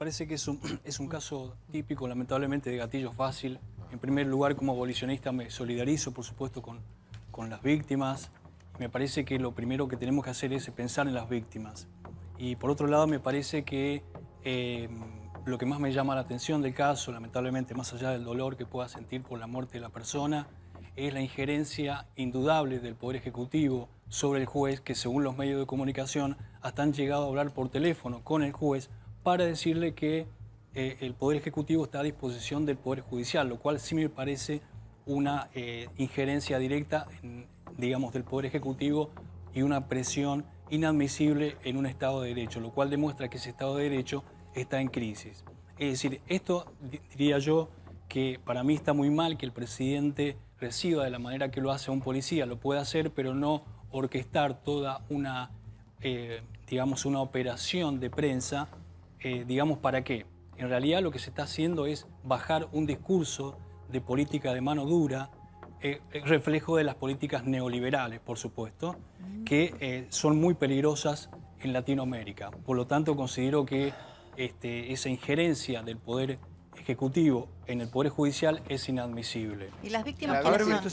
parece que es un caso típico, lamentablemente, de gatillo fácil. En primer lugar, como abolicionista me solidarizo, por supuesto, con las víctimas. Me parece que lo primero que tenemos que hacer es pensar en las víctimas. Y por otro lado, me parece que lo que más me llama la atención del caso, lamentablemente, más allá del dolor que pueda sentir por la muerte de la persona, es la injerencia indudable del Poder Ejecutivo sobre el juez, que según los medios de comunicación hasta han llegado a hablar por teléfono con el juez para decirle que el Poder Ejecutivo está a disposición del Poder Judicial, lo cual sí me parece una injerencia directa, digamos, del Poder Ejecutivo y una presión inadmisible en un Estado de Derecho, lo cual demuestra que ese Estado de Derecho está en crisis. Es decir, esto diría yo que para mí está muy mal que el presidente reciba de la manera que lo hace a un policía, lo puede hacer, pero no orquestar toda una, digamos, una operación de prensa, digamos, ¿para qué? En realidad lo que se está haciendo es bajar un discurso de política de mano dura, reflejo de las políticas neoliberales, por supuesto, que son muy peligrosas en Latinoamérica. Por lo tanto, considero que esa injerencia del Poder Ejecutivo en el Poder Judicial es inadmisible. ¿Y las víctimas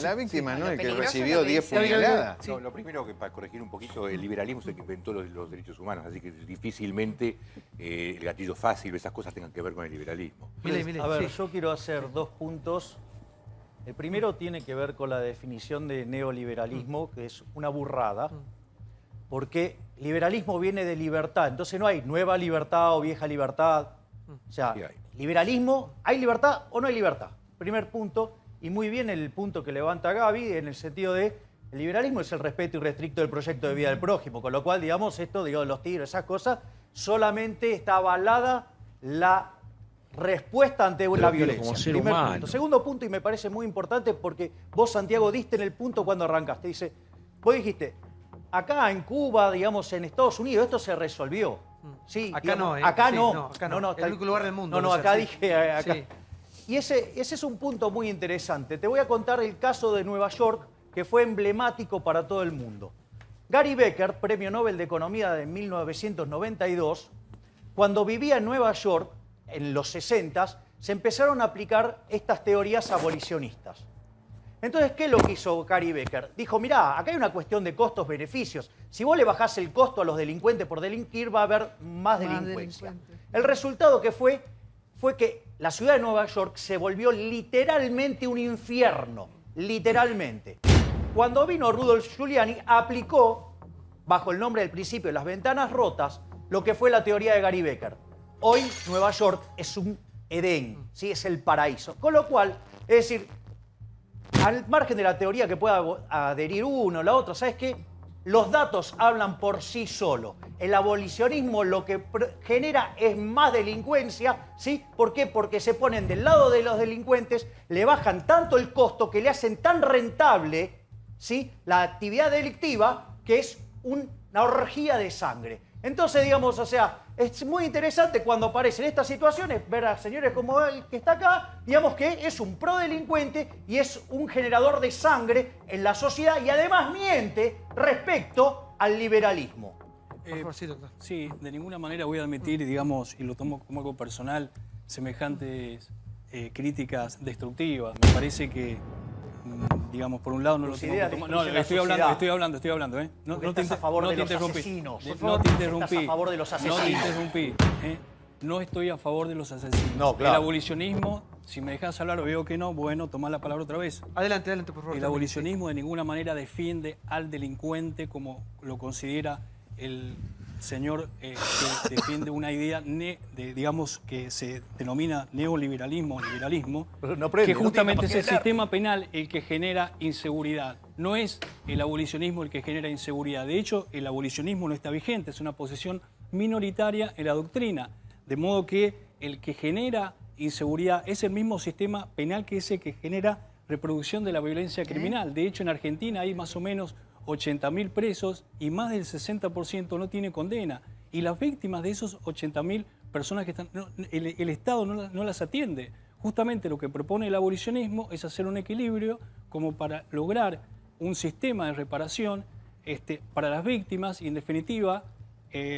La víctima no es el que recibió 10 puñaladas. No, lo primero que, para corregir un poquito, el liberalismo es el que inventó los derechos humanos, así que difícilmente el gatillo fácil, esas cosas tengan que ver con el liberalismo. A ver, yo quiero hacer 2 puntos. El primero tiene que ver con la definición de neoliberalismo, que es una burrada, porque liberalismo viene de libertad, entonces no hay nueva libertad o vieja libertad. O sea, liberalismo, ¿hay libertad o no hay libertad? Primer punto, y muy bien el punto que levanta Gaby, en el sentido de el liberalismo es el respeto irrestricto del proyecto de vida del prójimo, con lo cual, digamos, esto, digo, los tigres, esas cosas, solamente está avalada la respuesta ante la violencia. Como ser Primer humano. punto. Segundo punto, y me parece muy importante porque vos, Santiago, diste en el punto cuando arrancaste. Dice, vos dijiste, acá en Cuba, digamos, en Estados Unidos, esto se resolvió. Sí, Acá digamos, no, acá sí, no. no, acá no. No, El único lugar del mundo. No, lo acá sé, dije, acá. Sí. Y ese es un punto muy interesante. Te voy a contar el caso de Nueva York, que fue emblemático para todo el mundo. Gary Becker, premio Nobel de Economía de 1992, cuando vivía en Nueva York, en los 60s, se empezaron a aplicar estas teorías abolicionistas. Entonces, ¿qué es lo que hizo Gary Becker? Dijo, mirá, acá hay una cuestión de costos-beneficios. Si vos le bajás el costo a los delincuentes por delinquir, va a haber más delincuencia. El resultado que fue que la ciudad de Nueva York se volvió literalmente un infierno. Literalmente. Cuando vino Rudolph Giuliani, aplicó, bajo el nombre del principio de las ventanas rotas, lo que fue la teoría de Gary Becker. Hoy Nueva York es un Edén, ¿sí? Es el paraíso. Con lo cual, es decir, al margen de la teoría que pueda adherir uno o la otra, ¿sabes qué? Los datos hablan por sí solos. El abolicionismo lo que genera es más delincuencia, ¿sí? ¿Por qué? Porque se ponen del lado de los delincuentes, le bajan tanto el costo que le hacen tan rentable, ¿sí?, la actividad delictiva, que es una orgía de sangre. Entonces, digamos, o sea, es muy interesante cuando aparecen estas situaciones, ver a señores como el que está acá, digamos que es un prodelincuente y es un generador de sangre en la sociedad y además miente respecto al liberalismo. Sí, de ninguna manera voy a admitir, digamos, y lo tomo como algo personal, semejantes críticas destructivas. Me parece que, digamos, por un lado no lo tengo que tomar. No, estoy hablando, ¿eh? No te Estás a favor de los interrumpí. asesinos. No te interrumpí. Estás a favor de los asesinos. No te interrumpí. No estoy a favor de los asesinos. No, claro. El abolicionismo, si me dejas hablar o veo que no, bueno, tomá la palabra otra vez. Adelante, por favor. El abolicionismo de ninguna manera defiende al delincuente como lo considera el señor que defiende una idea, digamos, que se denomina neoliberalismo o liberalismo, que justamente es el sistema penal el que genera inseguridad. No es el abolicionismo el que genera inseguridad. De hecho, el abolicionismo no está vigente, es una posición minoritaria en la doctrina. De modo que el que genera inseguridad es el mismo sistema penal que es el que genera reproducción de la violencia criminal. De hecho, en Argentina hay más o menos 80.000 presos y más del 60% no tiene condena. Y las víctimas de esos 80.000 personas que están... el Estado no las atiende. Justamente lo que propone el abolicionismo es hacer un equilibrio como para lograr un sistema de reparación para las víctimas y, en definitiva,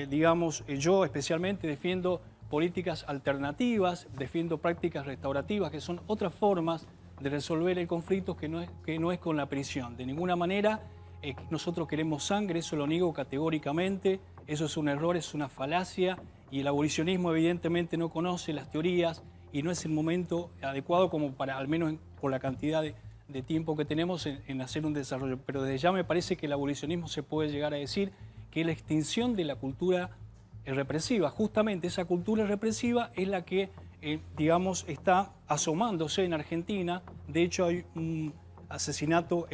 digamos, yo especialmente defiendo políticas alternativas, defiendo prácticas restaurativas, que son otras formas de resolver el conflicto que no es con la prisión. De ninguna manera nosotros queremos sangre, eso lo niego categóricamente, eso es un error, es una falacia, y el abolicionismo evidentemente no conoce las teorías y no es el momento adecuado como para, al menos por la cantidad de tiempo que tenemos, en hacer un desarrollo. Pero desde ya me parece que el abolicionismo se puede llegar a decir que es la extinción de la cultura represiva. Justamente esa cultura represiva es la que, digamos, está asomándose en Argentina. De hecho, hay un asesinato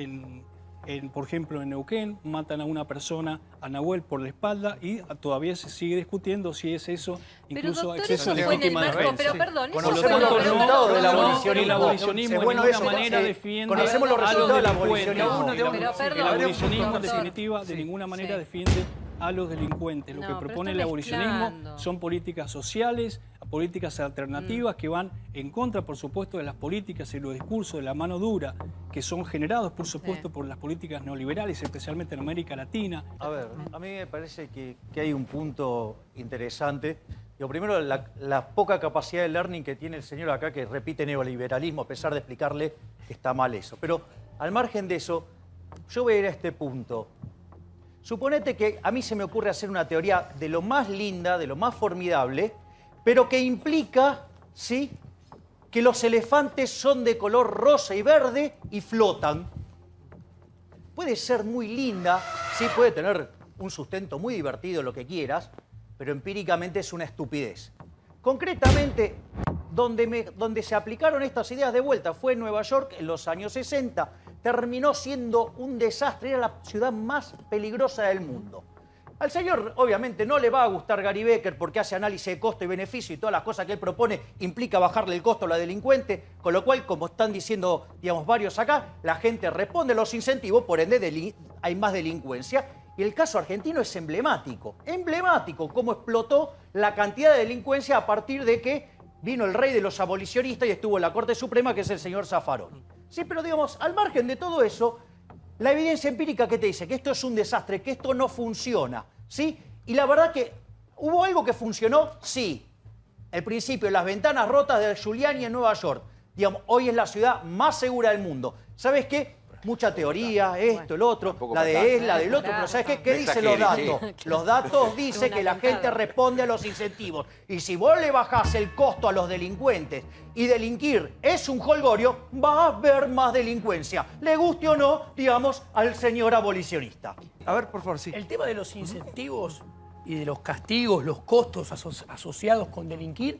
por ejemplo, en Neuquén, matan a una persona, a Nahuel, por la espalda, y todavía se sigue discutiendo si es eso, incluso doctor, exceso de eso fue en el legítima marco, defensa. pero perdón, Por lo eso tanto, fue los resultados del abolicionismo. el abolicionismo de ninguna manera defiende Conocemos los a los resultados del delincuentes. abolicionismo. Pero, perdón, El abolicionismo, en doctor. definitiva, de ninguna manera defiende a los delincuentes. Lo No, que pero propone está el abolicionismo mezclando. son políticas sociales, políticas alternativas que van en contra, por supuesto, de las políticas y los discursos de la mano dura que son generados, por supuesto, por las políticas neoliberales, especialmente en América Latina. A ver, a mí me parece que hay un punto interesante. Lo primero, la poca capacidad de learning que tiene el señor acá, que repite neoliberalismo, a pesar de explicarle que está mal eso. Pero al margen de eso, yo voy a ir a este punto. Suponete que a mí se me ocurre hacer una teoría de lo más linda, de lo más formidable, pero que implica, ¿sí?, que los elefantes son de color rosa y verde y flotan. Puede ser muy linda, sí, puede tener un sustento muy divertido, lo que quieras, pero empíricamente es una estupidez. Concretamente, donde se aplicaron estas ideas de vuelta fue en Nueva York en los años 60. Terminó siendo un desastre, era la ciudad más peligrosa del mundo. Al señor, obviamente, no le va a gustar Gary Becker porque hace análisis de costo y beneficio y todas las cosas que él propone implica bajarle el costo a la delincuente, con lo cual, como están diciendo, digamos, varios acá, la gente responde a los incentivos, por ende hay más delincuencia. Y el caso argentino es emblemático, cómo explotó la cantidad de delincuencia a partir de que vino el rey de los abolicionistas y estuvo en la Corte Suprema, que es el señor Zaffaroni. Sí, pero digamos, al margen de todo eso, la evidencia empírica, ¿qué te dice? Que esto es un desastre, que esto no funciona, ¿sí? Y la verdad que, ¿hubo algo que funcionó? Sí. El principio, las ventanas rotas de Giuliani en Nueva York. Digamos, hoy es la ciudad más segura del mundo. ¿Sabes qué? Mucha teoría, esto, el otro, la de él, la del otro, pero ¿sabes qué? ¿Qué dicen los datos? Los datos dicen que la gente responde a los incentivos. Y si vos le bajás el costo a los delincuentes y delinquir es un jolgorio, va a haber más delincuencia. Le guste o no, digamos, al señor abolicionista. A ver, por favor, sí. El tema de los incentivos y de los castigos, los costos asociados con delinquir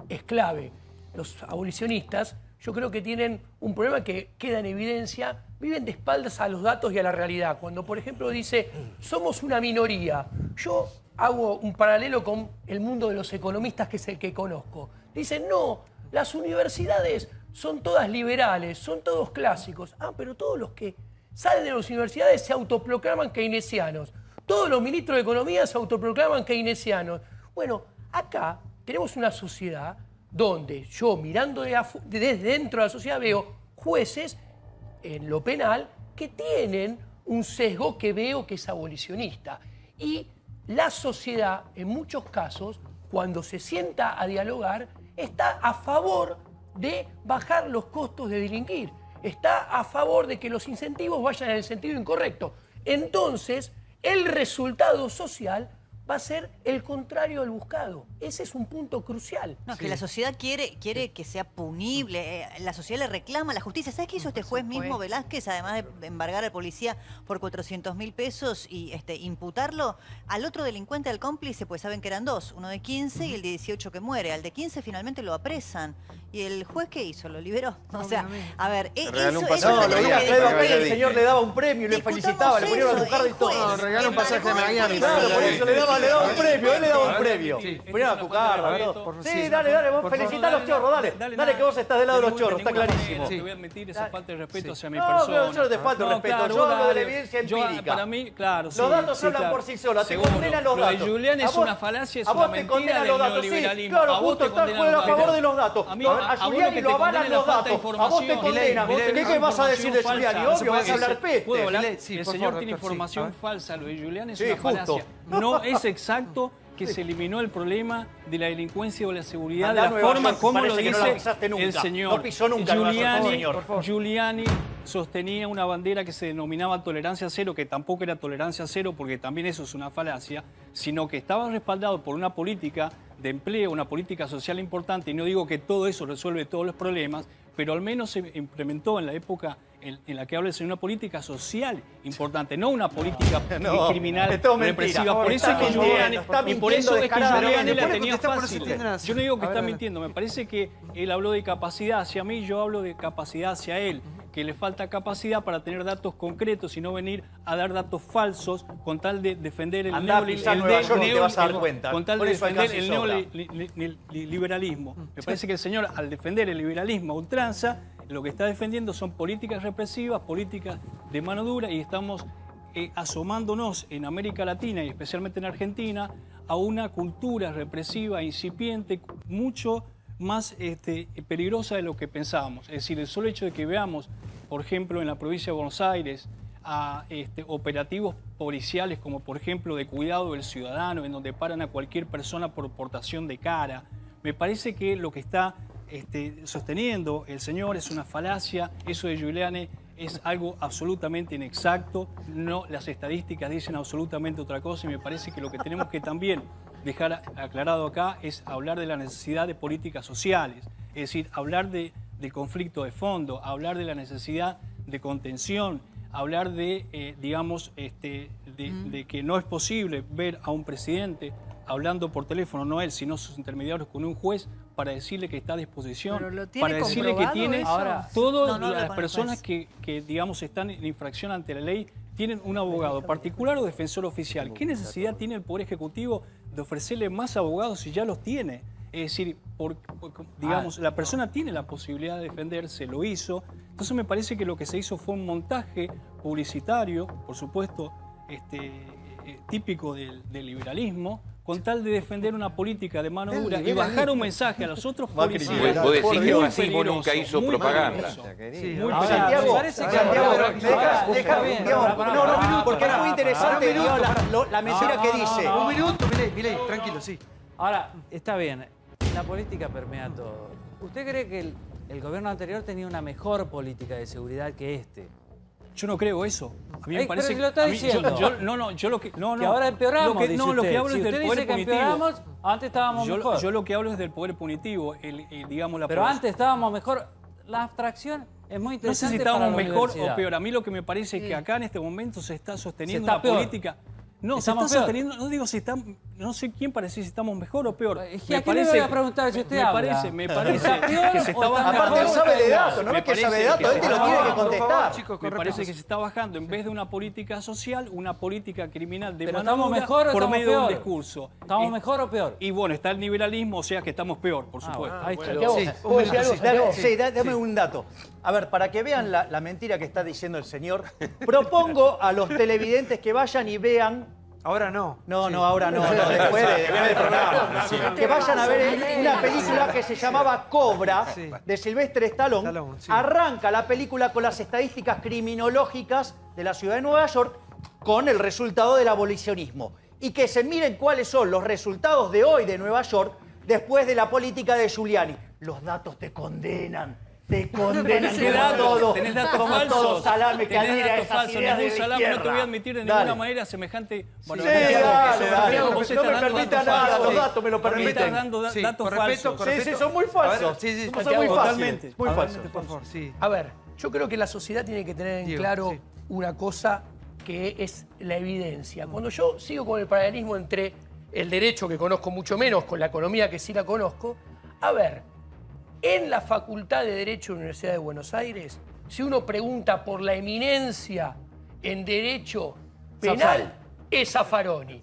es clave. Los abolicionistas, yo creo que tienen un problema que queda en evidencia, viven de espaldas a los datos y a la realidad. Cuando, por ejemplo, dice, somos una minoría, yo hago un paralelo con el mundo de los economistas, que es el que conozco. Dicen, no, las universidades son todas liberales, son todos clásicos. Ah, pero todos los que salen de las universidades se autoproclaman keynesianos. Todos los ministros de Economía se autoproclaman keynesianos. Bueno, acá tenemos una sociedad donde yo, mirando desde dentro de la sociedad, veo jueces en lo penal que tienen un sesgo que veo que es abolicionista. Y la sociedad, en muchos casos, cuando se sienta a dialogar, está a favor de bajar los costos de delinquir. Está a favor de que los incentivos vayan en el sentido incorrecto. Entonces, el resultado social va a ser el contrario al buscado. Ese es un punto crucial. No, es que la sociedad quiere que sea punible. La sociedad le reclama la justicia. ¿Sabes qué hizo este juez mismo, Velázquez? Además de embargar al policía por 400.000 pesos y imputarlo, al otro delincuente, al cómplice, pues saben que eran dos. Uno de 15 y el de 18 que muere. Al de 15 finalmente lo apresan. ¿Y el juez qué hizo? ¿Lo liberó? O sea, a ver, eso es lo que el señor le daba un premio y le felicitaba, le ponía una cucarda y todo. No, regaló un pasaje a Miami. Claro, por eso le daba un premio, él le daba un premio. Ponía una cucarda, todo. Sí, dale, vos felicitá a los chorros, dale que vos estás del lado de los chorros, está clarísimo. Te voy a admitir esa falta de respeto hacia mi No, persona. yo no te falta respeto, yo hablo de la evidencia empírica. Para mí, claro, los datos hablan por sí solos, te condenan los datos. Lo de Giuliani es una falacia, es una mentira del neoliberalismo. Claro, justo está el juez a favor de los datos. A Giuliani lo avalan los datos, a vos te condenan. ¿Qué vas a decir de Giuliani? Obvio, vas a hablar peste. El señor tiene información falsa, lo de Giuliani es una falacia. No es exacto que se eliminó el problema de la delincuencia o la seguridad Andá de a la Nueva forma York, como lo parece que no la dice pisaste nunca. el señor. No pisó nunca Nueva York, señor. Giuliani sostenía una bandera que se denominaba tolerancia cero, que tampoco era tolerancia cero porque también eso es una falacia, sino que estaba respaldado por una política de empleo, una política social importante, y no digo que todo eso resuelve todos los problemas, pero al menos se implementó en la época en la que habla una política social importante, no una política criminal es todo mentira. represiva. Por eso es que Giuliani la tenía fácil. Yo no digo que está mintiendo, me parece que él habló de capacidad hacia mí, yo hablo de capacidad hacia él, que le falta capacidad para tener datos concretos y no venir a dar datos falsos con tal de defender el neoliberalismo. Me parece que el señor, al defender el liberalismo a ultranza, lo que está defendiendo son políticas represivas, políticas de mano dura, y estamos asomándonos en América Latina y especialmente en Argentina a una cultura represiva incipiente mucho más peligrosa de lo que pensábamos. Es decir, el solo hecho de que veamos, por ejemplo, en la provincia de Buenos Aires, a operativos policiales como, por ejemplo, de cuidado del ciudadano, en donde paran a cualquier persona por portación de cara, me parece que lo que está sosteniendo el señor es una falacia. Eso de Giuliani es algo absolutamente inexacto. No, las estadísticas dicen absolutamente otra cosa, y me parece que lo que tenemos que también dejar aclarado acá es hablar de la necesidad de políticas sociales, es decir, hablar de conflicto de fondo, hablar de la necesidad de contención, hablar de, de que no es posible ver a un presidente hablando por teléfono, no él, sino sus intermediarios con un juez, para decirle que está a disposición, para decirle que tiene todas las personas que, digamos, están en infracción ante la ley, tienen un abogado particular o defensor oficial. ¿Qué necesidad tiene el Poder Ejecutivo de ofrecerle más abogados si ya los tiene? Es decir, digamos, la persona tiene la posibilidad de defenderse, lo hizo. Entonces me parece que lo que se hizo fue un montaje publicitario, por supuesto, típico del liberalismo, con tal de defender una política de mano dura y bajar un mensaje a los otros policías. Vos decís que el fascismo nunca hizo propaganda. Santiago, porque es muy interesante la mentira que dice. Un minuto, Milei, tranquilo, sí. Ahora, está bien, la política permea todo. ¿Usted cree que el gobierno anterior tenía una mejor política de seguridad que este? Yo no creo eso. A mí me parece pero lo está diciendo. Que ahora empeoramos, lo que hablo si es del usted poder dice que punitivo. empeoramos, antes estábamos mejor. Yo lo que hablo es del poder punitivo, digamos, pero antes estábamos mejor. La abstracción es muy interesante. No sé si estábamos mejor o peor. A mí lo que me parece es que acá en este momento se está sosteniendo una política. No, se está sosteniendo, no digo si estamos, no sé quién para decir si estamos mejor o peor. ¿A quién le voy a preguntar si usted habla? Me parece que se está bajando. Aparte él sabe de datos, no es que sabe de datos, él te lo tiene que contestar. Me parece que se está bajando, en vez de una política social, una política criminal de ¿Pero mano dura por medio de un discurso. ¿Estamos mejor o peor? Y bueno, está el liberalismo, o sea que estamos peor, por supuesto. Ahí está. Dame un dato. A ver, para que vean la mentira que está diciendo el señor, propongo a los televidentes que vayan y vean. Ahora no. No, ahora no, después del programa. Que vayan a ver una película que se llamaba Cobra, de Sylvester Stallone. Arranca la película con las estadísticas criminológicas de la ciudad de Nueva York con el resultado del abolicionismo. Y que se miren cuáles son los resultados de hoy de Nueva York después de la política de Giuliani. Los datos te condenan. Te condenan como todo. Tenés datos falsos. Todo salame que adhiera a esas ideas de la izquierda. No te voy a admitir de ninguna manera semejante. Bueno, dale. No me permita nada, los datos me lo permiten. Estás dando datos falsos. Sí, son muy falsos. Son muy fáciles. Muy falsos. Por favor, sí. A ver, yo creo que la sociedad tiene que tener en claro una cosa que es la evidencia. Cuando yo sigo con el paralelismo entre el derecho, que conozco mucho menos, con la economía, que sí la conozco, a ver, en la Facultad de Derecho de la Universidad de Buenos Aires, si uno pregunta por la eminencia en derecho penal, es Zaffaroni.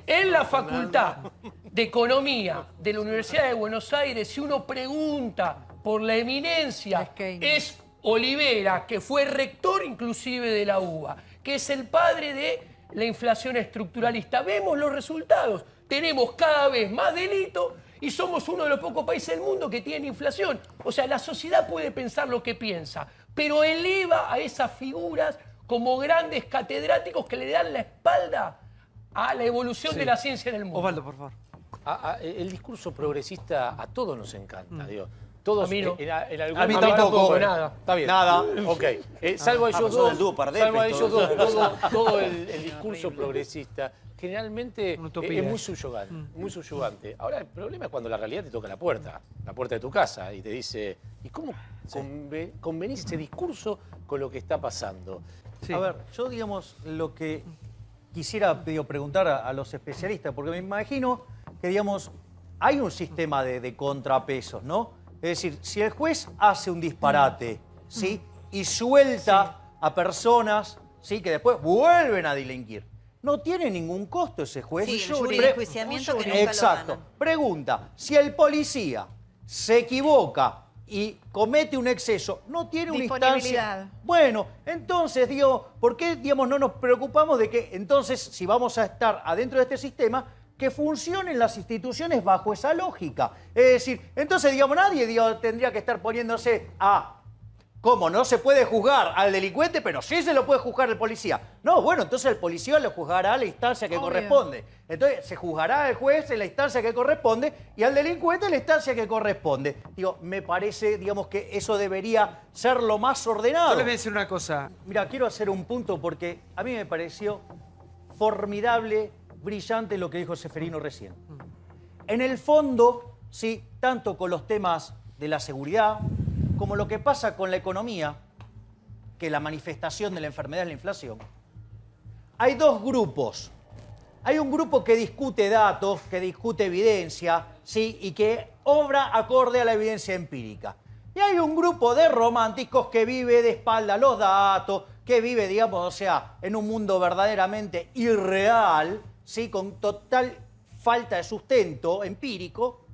En la Facultad de Economía de la Universidad de Buenos Aires, si uno pregunta por la eminencia, es Olivera, que fue rector inclusive de la UBA, que es el padre de la inflación estructuralista. Vemos los resultados. Tenemos cada vez más delitos y somos uno de los pocos países del mundo que tiene inflación. O sea, la sociedad puede pensar lo que piensa, pero eleva a esas figuras como grandes catedráticos que le dan la espalda a la evolución de la ciencia en el mundo. Osvaldo, por favor. El discurso progresista a todos nos encanta, digo. Todos, A mí no. en algún A mí momento- tampoco. Nada. Está bien. Nada. Ok. Salvo ellos pasó dos, del dúo Pardé, salvo a ellos todo. dos, todo el discurso progresista generalmente Una utopía. es muy subyugante, muy subyugante. Ahora, el problema es cuando la realidad te toca la puerta de tu casa, y te dice, ¿y cómo convenís ese discurso con lo que está pasando? Sí. A ver, yo digamos lo que quisiera preguntar a los especialistas, porque me imagino que digamos hay un sistema de contrapesos, ¿no? Es decir, si el juez hace un disparate, ¿sí? Y suelta a personas, ¿sí? Que después vuelven a delinquir, no tiene ningún costo ese juez. Sí, el Pre- enjuiciamiento que nunca lo Exacto. ganan. Pregunta, si el policía se equivoca y comete un exceso, no tiene una instancia... Disponibilidad. Bueno, entonces, digo, ¿por qué, digamos, no nos preocupamos de que entonces, si vamos a estar adentro de este sistema, que funcionen las instituciones bajo esa lógica? Es decir, entonces, digamos, nadie tendría que estar poniéndose a... ¿Cómo? No se puede juzgar al delincuente, pero sí se lo puede juzgar el policía. No, bueno, entonces el policía lo juzgará a la instancia que Obvio. corresponde. Entonces se juzgará al juez en la instancia que corresponde y al delincuente en la instancia que corresponde. Digo, me parece, digamos, que eso debería ser lo más ordenado. Yo les voy a decir una cosa. Mira, quiero hacer un punto porque a mí me pareció formidable, brillante lo que dijo Seferino recién. En el fondo, sí, tanto con los temas de la seguridad, como lo que pasa con la economía, que la manifestación de la enfermedad es la inflación, hay dos grupos. Hay un grupo que discute datos, que discute evidencia, ¿sí? Y que obra acorde a la evidencia empírica. Y hay un grupo de románticos que vive de espalda a los datos, que vive, digamos, o sea, en un mundo verdaderamente irreal, ¿sí? Con total falta de sustento empírico.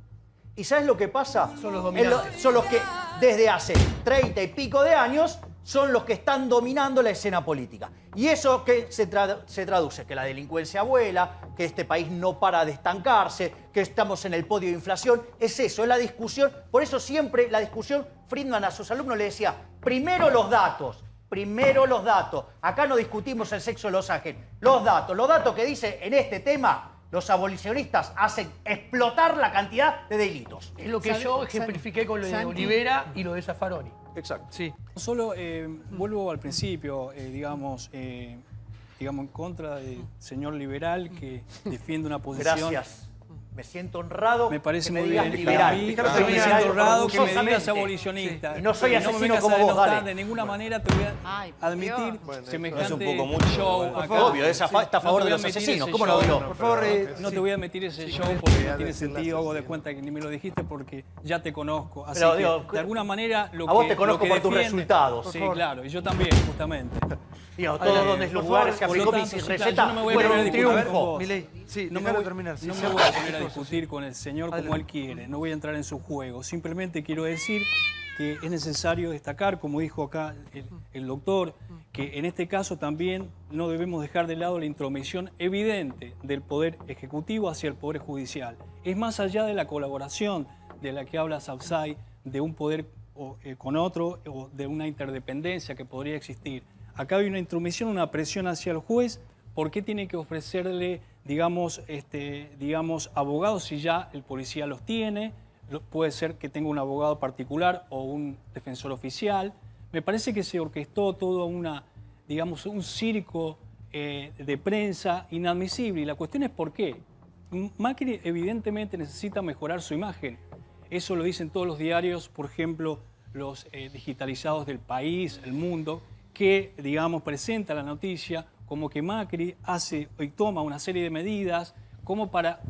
¿Y sabes lo que pasa? Son los dominantes. Son los que desde hace 30 y pico de años son los que están dominando la escena política. Y eso que se traduce, que la delincuencia vuela, que este país no para de estancarse, que estamos en el podio de inflación, es eso, es la discusión. Por eso siempre la discusión, Friedman a sus alumnos le decía, primero los datos. Primero los datos. Acá no discutimos el sexo de los ángeles. Los datos que dice en este tema, los abolicionistas hacen explotar la cantidad de delitos. Es lo que yo ejemplifiqué con lo de Santi. Olivera y lo de Zaffaroni. Exacto. Sí. Solo vuelvo al principio, digamos, en contra del señor liberal que defiende una posición. Gracias. Me siento honrado. Me parece que me muy digas bien. liberal. A mí, Déjalo yo me terminar. siento honrado que me digas Orgullosamente. abolicionista. Sí. Y no soy asesino me vengas como a vos, denostar, dale. de ninguna manera te voy a Ay, por admitir Dios. Bueno, semejante es un poco mucho, show bueno. acá. Obvio, está a favor No te de voy a los meter asesinos. ese ¿Cómo no? show, Por favor, no te voy a meter ese show porque no tiene sentido. Hago de cuenta que ni me lo dijiste porque ya te conozco. Así Pero, que, digo, de alguna manera, lo a vos que te conozco lo que por tus defiende- resultados. Sí, Por favor. claro. Y yo también, justamente. Digo, todos los lugares que por lo aplicó mi tanto, sí, claro, receta yo no me voy a fueron poner a un discutir con triunfo. vos. Milei, sí, No me, déjalo voy, terminar. Sí, no sí. me voy a poner a discutir con el señor como Adelante. él quiere, no voy a entrar en su juego. Simplemente quiero decir que es necesario destacar, como dijo acá el doctor, que en este caso también no debemos dejar de lado la intromisión evidente del Poder Ejecutivo hacia el Poder Judicial. Es más allá de la colaboración de la que habla Sapsay, de un poder con otro o de una interdependencia que podría existir. Acá hay una intromisión, una presión hacia el juez. ¿Por qué tiene que ofrecerle, digamos, abogados si ya el policía los tiene? Puede ser que tenga un abogado particular o un defensor oficial. Me parece que se orquestó todo un circo de prensa inadmisible. Y la cuestión es por qué. Macri evidentemente necesita mejorar su imagen. Eso lo dicen todos los diarios, por ejemplo, los digitalizados del País, El Mundo, que, presenta la noticia como que Macri hace y toma una serie de medidas como para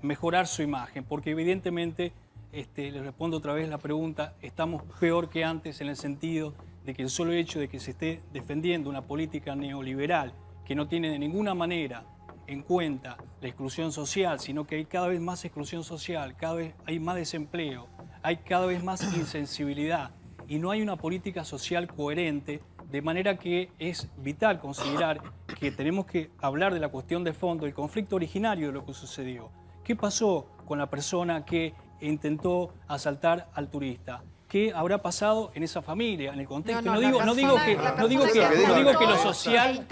mejorar su imagen, porque evidentemente, le respondo otra vez la pregunta, estamos peor que antes en el sentido de que el solo hecho de que se esté defendiendo una política neoliberal que no tiene de ninguna manera en cuenta la exclusión social, sino que hay cada vez más exclusión social, cada vez hay más desempleo, hay cada vez más insensibilidad y no hay una política social coherente, de manera que es vital considerar que tenemos que hablar de la cuestión de fondo, el conflicto originario de lo que sucedió. ¿Qué pasó con la persona que intentó asaltar al turista? qué habrá pasado en esa familia, en el contexto. No, No la digo que lo social,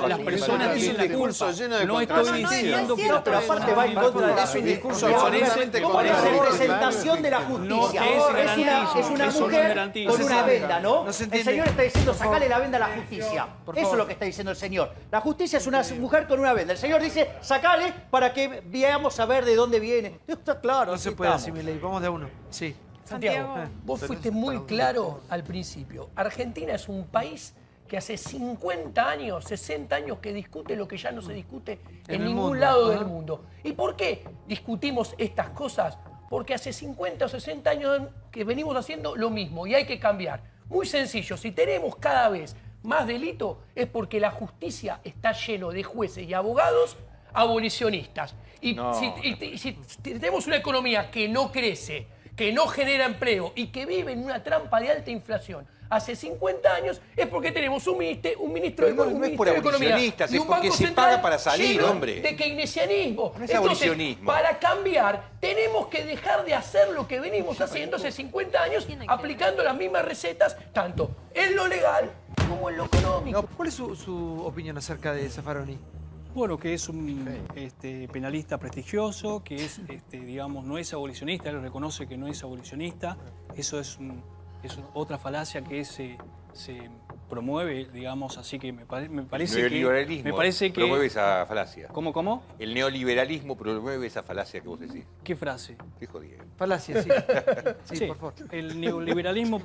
las personas tienen la culpa. No estoy diciendo que las Pero aparte va en contra de Es un discurso la absolutamente representación de la justicia. Es una mujer con una venda, ¿no? El señor está diciendo, sacale la venda a la justicia. Eso es lo que está diciendo el señor. La justicia es una mujer con una venda. El señor dice, sacale para que veamos a ver de dónde viene. Esto está claro. No se puede así, Milei. Vamos de a uno. Sí. Santiago, vos fuiste muy claro al principio. Argentina es un país que hace 50 años, 60 años que discute lo que ya no se discute en ningún lado del mundo. ¿Y por qué discutimos estas cosas? Porque hace 50 o 60 años que venimos haciendo lo mismo y hay que cambiar. Muy sencillo, si tenemos cada vez más delito es porque la justicia está lleno de jueces y abogados abolicionistas. Y si tenemos una economía que no crece, que no genera empleo y que vive en una trampa de alta inflación hace 50 años, es porque tenemos un ministro de no es por abolicionistas, es porque se paga para salir, hombre. De keynesianismo. No es abolicionismo. Para cambiar, tenemos que dejar de hacer lo que venimos haciendo hace 50 años, aplicando las mismas recetas, tanto en lo legal como en lo económico. ¿Cuál es su opinión acerca de Zaffaroni? Bueno, que es un penalista prestigioso, que es, digamos, no es abolicionista, él reconoce que no es abolicionista. Eso es otra falacia que se promueve, digamos, así que me parece que promueve esa falacia. ¿Cómo? El neoliberalismo promueve esa falacia que vos decís. ¿Qué frase? Dijo Diego. Falacia, sí. Sí, por favor. el neoliberalismo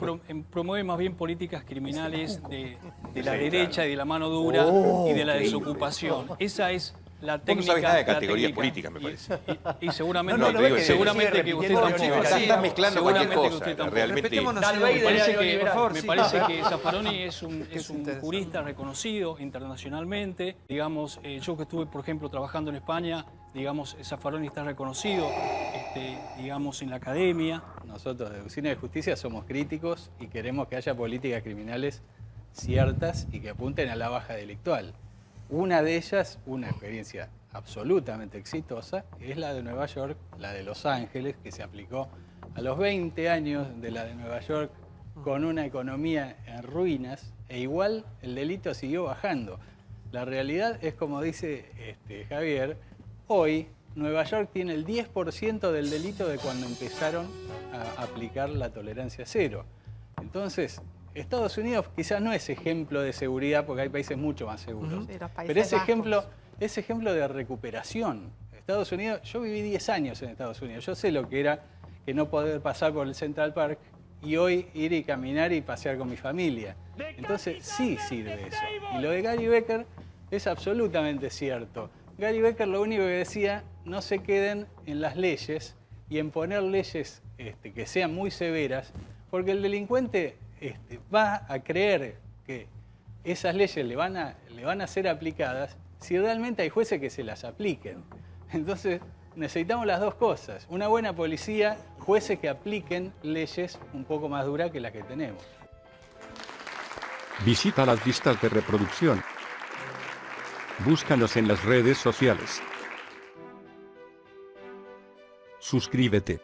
promueve más bien políticas criminales de la derecha y de la mano dura y de la desocupación. Esa es la técnica. Vos no sabés nada de categorías políticas, me parece. Y seguramente, seguramente que usted tampoco. Estás mezclando cualquier cosa. Realmente. Me parece que Zaffaroni es un jurista reconocido internacionalmente. Digamos, yo que estuve, por ejemplo, trabajando en España, digamos, Zaffaroni está reconocido, digamos, en la academia. Nosotros de Usina de Justicia somos críticos y queremos que haya políticas criminales ciertas y que apunten a la baja delictual. Una de ellas, una experiencia absolutamente exitosa, es la de Nueva York, la de Los Ángeles, que se aplicó a los 20 años de la de Nueva York con una economía en ruinas, e igual el delito siguió bajando. La realidad es, como dice Javier, hoy Nueva York tiene el 10% del delito de cuando empezaron a aplicar la tolerancia cero. Entonces, Estados Unidos quizás no es ejemplo de seguridad porque hay países mucho más seguros, pero es ejemplo de recuperación. Estados Unidos, yo viví 10 años en Estados Unidos, yo sé lo que era que no poder pasar por el Central Park y hoy ir y caminar y pasear con mi familia. Entonces sí sirve eso. Y lo de Gary Becker es absolutamente cierto. Gary Becker lo único que decía, no se queden en las leyes y en poner leyes que sean muy severas, porque el delincuente va a creer que esas leyes le van a ser aplicadas si realmente hay jueces que se las apliquen. Entonces necesitamos las dos cosas, una buena policía, jueces que apliquen leyes un poco más duras que las que tenemos. Visita las listas de reproducción. Búscanos en las redes sociales. Suscríbete.